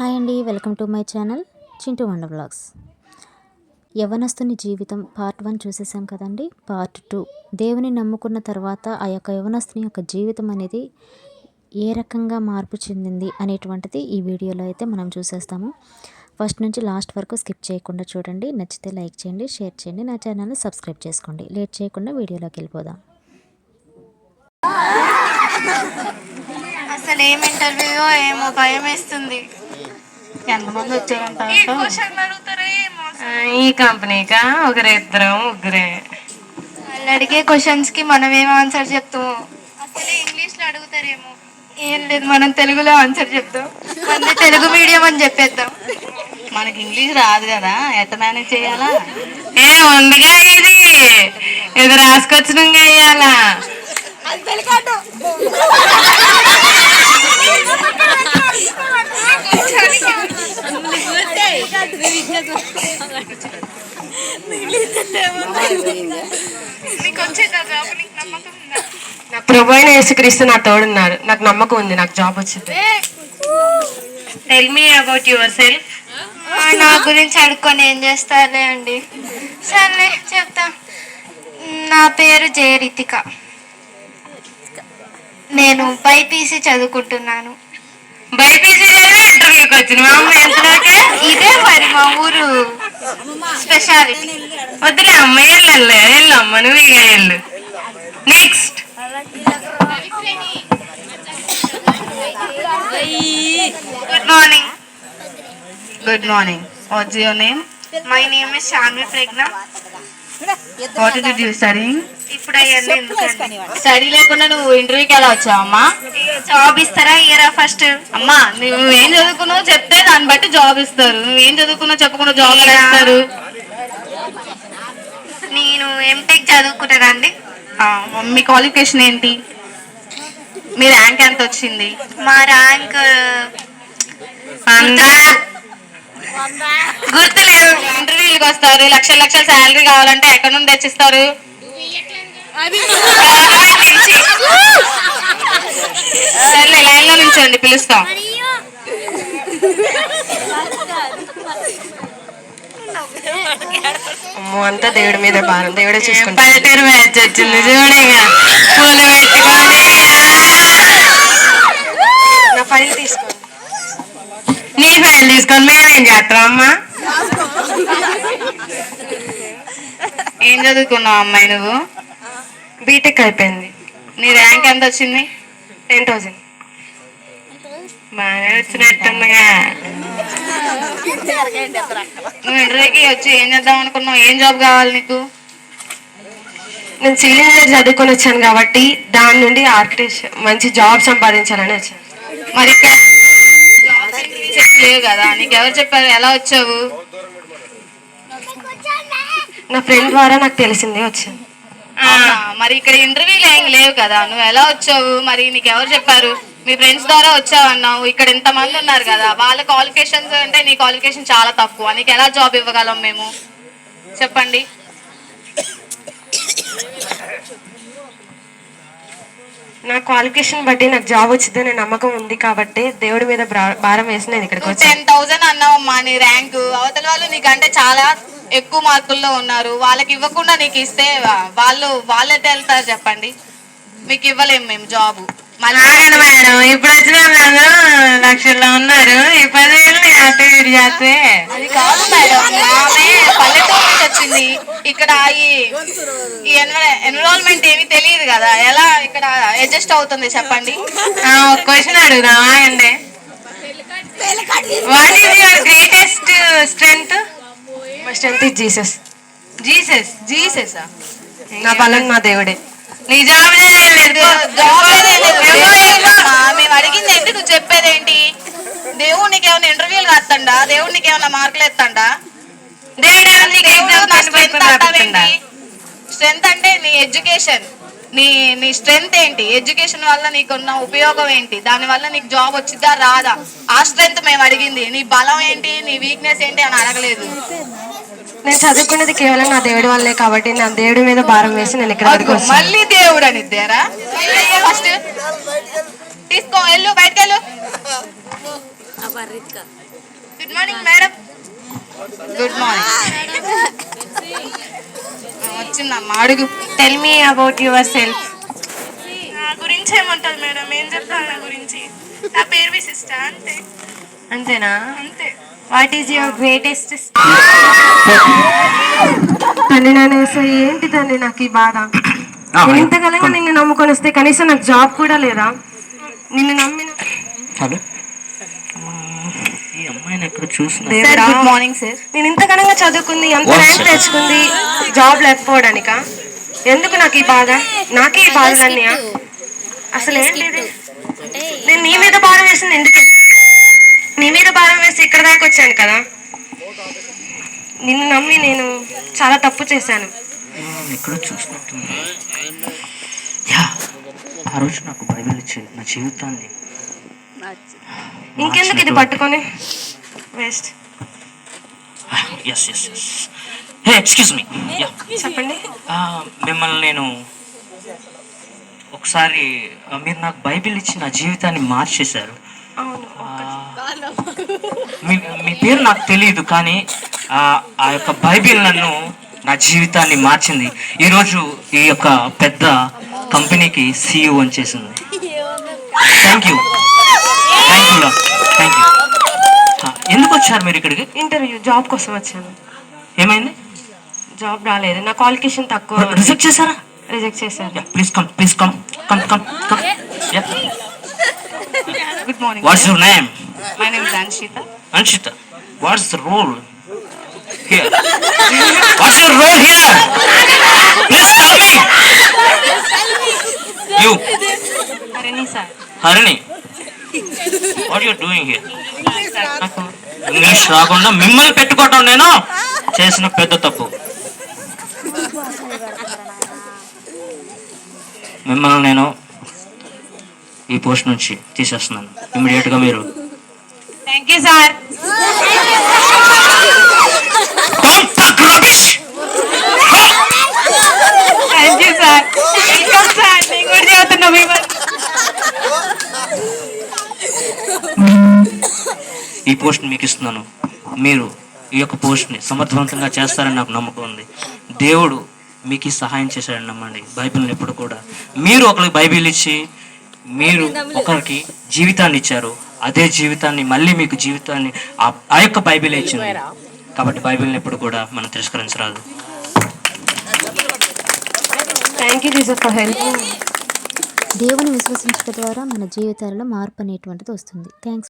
Hi అండి, welcome to my channel Chintu వండ vlogs. యవనస్తుని జీవితం పార్ట్ 1 చూసేసాం కదండి. పార్ట్ 2 దేవుని నమ్ముకున్న తర్వాత ఆ యొక్క యవనస్తుని యొక్క జీవితం అనేది ఏ రకంగా మార్పు చెందింది అనేటువంటిది ఈ వీడియోలో అయితే మనం చూసేస్తాము. ఫస్ట్ నుంచి లాస్ట్ వరకు స్కిప్ చేయకుండా చూడండి. నచ్చితే లైక్ చేయండి, షేర్ చేయండి, నా ఛానల్ని సబ్స్క్రైబ్ చేసుకోండి. లేట్ చేయకుండా వీడియోలోకి వెళ్ళిపోదాం. అసలు ఏం ఇంటర్వ్యూ ఏమో భయం వేస్తుంది. ఎంతమంది వచ్చారంట? ఈ కంపెనీకా ఇద్దరం ముగ్గురే. వాళ్ళు అడిగే క్వశ్చన్స్ కి మనం ఏం ఆన్సర్ చెప్తాము? అసలు ఇంగ్లీష్ లో అడుగుతారేమో. ఏం లేదు, మనం తెలుగులో ఆన్సర్ చెప్తాం. మన తెలుగు మీడియం అని చెప్పేద్దాం. మనకి ఇంగ్లీష్ రాదు కదా, ఎట్ట మేనేజ్ చేయాలా? ఉందిగా ఇది ఇది రాసుకొచ్చినంగా అయ్యాలా. ప్రభు అయిన యేసుక్రీస్తు నా తోడున్నారు, నాకు నమ్మకం ఉంది, నాకు జాబ్ వచ్చింది. Tell me about yourself. నా గురించి అడుక్కొని ఏం చేస్తారులే అండి. సర్లే చెప్తా. నా పేరు జయరితిక. నేను బైపీసీ చదువుకుంటున్నాను. బైపీసీ ఇంటర్వ్యూకి వచ్చిన ఇదే మరి మా ఊరు స్పెషాలిటీ. వద్దులే అమ్మ, ఎల్లమ్మ నువ్వు ఇక వెళ్ళు. Next. Good morning. Good morning. What's your name? My name is Shanvi Pragnya. What did you study? ఇప్పుడు అయ్యింది ఎందుకండి? స్టడీ లేకుండా నువ్వు ఇంటర్వ్యూకి ఎలా వచ్చావు అమ్మా? జాబ్ ఇస్తారా ఇయరా? ఫస్ట్ అమ్మా, నువ్వు ఏం చదువుకున్నావు చెప్తే దాన్ని బట్టి జాబ్ ఇస్తారు. నువ్వేం చదువుకున్నావు చెప్పకుండా జాబ్ ఎలా ఇస్తారు? నేను ఎంటెక్ చదువుకున్నానండి. మీ క్వాలిఫికేషన్ ఏంటి? మీ ర్యాంక్ ఎంత వచ్చింది? మా ర్యాంక్ గుర్తులేదు. ఇంటర్వ్యూకి వస్తారు, లక్షల లక్షల శాలరీ కావాలంటే ఎక్కడ నుండి తెచ్చిస్తారు? సర్లే, లైన్ లో నుంచోండి, పిలుస్తాం. అమ్మో, అంతా దేవుడి మీద భారం, దేవుడే చూసుకుంటా. పల్లెటూరు మ్యాచ్ వచ్చింది చూడగా, పూలు పెట్టుకొని. నా ఫైల్ తీసుకోండి. నీ ఫైల్ తీసుకొని మేమేం చేస్తాం అమ్మా? ఏం చదువుకున్నావు అమ్మాయి నువ్వు? బీటెక్ అయిపోయింది. నీ ర్యాంక్ ఎంత వచ్చింది? 10,000. బాగా వచ్చినట్టుందిగా. నువ్వు ఇంటర్వ్యూకి వచ్చి ఏం చేద్దాం అనుకున్నావు? ఏం జాబ్ కావాలి నీకు? నేను సివిల్ ఇంజనీర్ చదువుకొని వచ్చాను కాబట్టి దాని నుండి ఆర్కిటెక్చర్ మంచి జాబ్ సంపాదించాలని వచ్చాను. మరి ఇక్కడ లేవు కదా, నీకు ఎవరు చెప్పారు? ఎలా వచ్చావు? నా ఫ్రెండ్ ద్వారా నాకు తెలిసిందే వచ్చాను. మరి ఇక్కడ ఇంటర్వ్యూలు ఏం లేవు కదా, నువ్వు ఎలా వచ్చావు? మరి నీకు ఎవరు చెప్పారు? మీ ఫ్రెండ్స్ ద్వారా వచ్చావు అన్నావు. ఇక్కడ ఇంతమంది ఉన్నారు కదా, వాళ్ళ క్వాలిఫికేషన్స్ అంటే నీ క్వాలిఫికేషన్ చాలా తక్కువ. నీకు ఎలా జాబ్ ఇవ్వగలం మేము? చెప్పండి. నా క్వాలిఫికేషన్ బట్టి నాకు జాబ్ వచ్చిందని నమ్మకం ఉంది కాబట్టి దేవుడి మీద భారం వేసి నేను ఇక్కడికి వచ్చాను. 10,000 అన్నావమ్మా నీ ర్యాంకు. అవతల వాళ్ళు నీకంటే చాలా ఎక్కువ మార్కుల్లో ఉన్నారు. వాళ్ళకి ఇవ్వకుండా నీకు ఇస్తే వాళ్ళే వెళ్తారు చెప్పండి. మీకు ఇవ్వలేము మేము జాబు. మేడం, ఇప్పుడు వచ్చిన వాళ్ళందరూ లక్షల్లో ఉన్నారు. ఈ 10,000 అటు ఇటు చేస్తే అది కాదు మేడం, ఆమె పల్లెటూరు నుంచి వచ్చింది. ఇక్కడ ఈ ఎన్విరాన్మెంట్ ఏమీ తెలియదు కదా, ఎలా ఇక్కడ అడ్జస్ట్ అవుతుంది చెప్పండి. ఒక క్వశ్చన్ అడుగుదామా అండి? What is your greatest strength? My strength is Jesus. జీససా? నా బలం నా దేవుడే. నిజాం మేము అడిగింది ఏంటి, నువ్వు చెప్పేదేంటి? దేవుడు నీకు ఏమైనా ఇంటర్వ్యూలు కాస్తండా? దేవుడు నీకు ఏమైనా మార్కులు ఎత్తండా? స్ట్రెంత్ అంటే నీ ఎడ్యుకేషన్. నీ స్ట్రెంత్ ఏంటి? ఎడ్యుకేషన్ వల్ల నీకున్న ఉపయోగం ఏంటి? దాని వల్ల నీకు జాబ్ వచ్చిద్దా రాదా? ఆ స్ట్రెంత్ మేము అడిగింది. నీ బలం ఏంటి, నీ వీక్నెస్ ఏంటి అని అడగలేదు. నేను చదువుకున్నది కేవలం నా దేవుడి వల్లే కాబట్టి నా దేవుడి మీద భారం వేసి నేను ఇక్కడ వరకు వచ్చాను. మళ్ళీ దేవుడు అని ఇద్దారా? ఫస్ట్ తీసుకో, వెళ్ళు, బయటకెళ్ళు. Good morning madam. Good morning. వచ్చిందమ్మా అడుగు. Tell me about yourself. నా గురించి ఏముంటుంది మేడం, ఏం చెప్తాను నా గురించి? నా పేరు విశిష్ట, అంతే అంతేనా? అంతే. What is your greatest? తండ్రి నేను అసలు ఏంటి తండ్రి నాకు ఈ బాధ. నేను ఇంతకాలంగా నిన్ను నమ్ముకొని వస్తే కనీసం నాకు జాబ్ కూడా లేదా? నిన్ను నమ్మిన హలో ఈ అమ్మాయిని ఎక్కడ చూసిన సార్ గుడ్ మార్నింగ్ సార్. నేను ఇంతగానంగా చదువుకుంది, ఎంత ర్యాంక్ తెచ్చుకుంది, జాబ్ లేకపోవడానికా? ఎందుకు నాకు ఈ బాధ? నాకే ఈ బాధ అన్నయ్య. అసలు ఏంటి ఇది? నేను నీ మీద భారం వేసింది ఎందుకు? నీ మీద భారం వేసి ఇక్కడ దాకా వచ్చాను కదా. నిన్ను నమ్మి నేను చాలా తప్పు చేశాను. ఎక్కడో చూసినట్టుంది. యా, ఆ రోజు నాకు బైబిల్ ఇచ్చి నా జీవితాన్ని ఇంకెందుకు ఇది పట్టుకొని waste. Yes yes yes hey excuse me. Yeah చెప్పండి. మిమ్మల్ని నేను ఒకసారి మీరు నాకు బైబిల్ ఇచ్చి నా జీవితాన్ని మార్చేశారు. అవును. మీ మీ పేరు నాకు తెలియదు, కానీ ఆ యొక్క బైబిల్ నన్ను నా జీవితాన్ని మార్చింది. ఈరోజు ఈ యొక్క పెద్ద కంపెనీకి CEO అని చేసింది. Thank you thank you. ఎందుకు వచ్చారు మీరు ఇక్కడికి? ఇంటర్వ్యూ జాబ్ కోసం వచ్చాను. ఏమైంది? జాబ్ రాలేదు, నా క్వాలిఫికేషన్ తక్కువ. రిజెక్ట్ చేశారా? రిజెక్ట్ చేశారు. Please come good morning. What's your name? My name is Anshita. Anshita, what's the role here? What's your role here? Please tell me. You, Harini sir. Harini, what you doing here? నాకు English రాకుండా మిమ్మల్ని పెట్టుకోవటం నేను చేసిన పెద్ద తప్పు. మిమ్మల్ని నేను ఈ పోస్ట్ నుంచి తీసేస్తున్నాను. ఇమ్మీడియట్గా మీరు thank you sir. Don't talk rubbish. Thank you sir. Welcome sir. నేను కూడా చదువుతున్నా మిమ్మల్ని. ఈ పోస్ట్ మీకు ఇస్తున్నాను. మీరు ఈ యొక్క పోస్ట్ని సమర్థవంతంగా చేస్తారని నాకు నమ్మకం ఉంది. దేవుడు మీకు ఈ సహాయం చేశాడని నమ్మండి. బైబిల్ని ఎప్పుడు కూడా మీరు ఒకరికి బైబిల్ ఇచ్చి మీరు ఒకరికి జీవితాన్ని ఇచ్చారు, అదే జీవితాన్ని మళ్ళీ మీకు జీవితాన్ని ఆ యొక్క బైబిల్ ఇచ్చింది. కాబట్టి బైబిల్ని ఎప్పుడు కూడా మనం తిరస్కరించరాదు. Thank you teacher for helping. దేవుని విశ్వసించడం ద్వారా మన జీవితాలలో మార్పు అనేటువంటిది వస్తుంది. థ్యాంక్స్.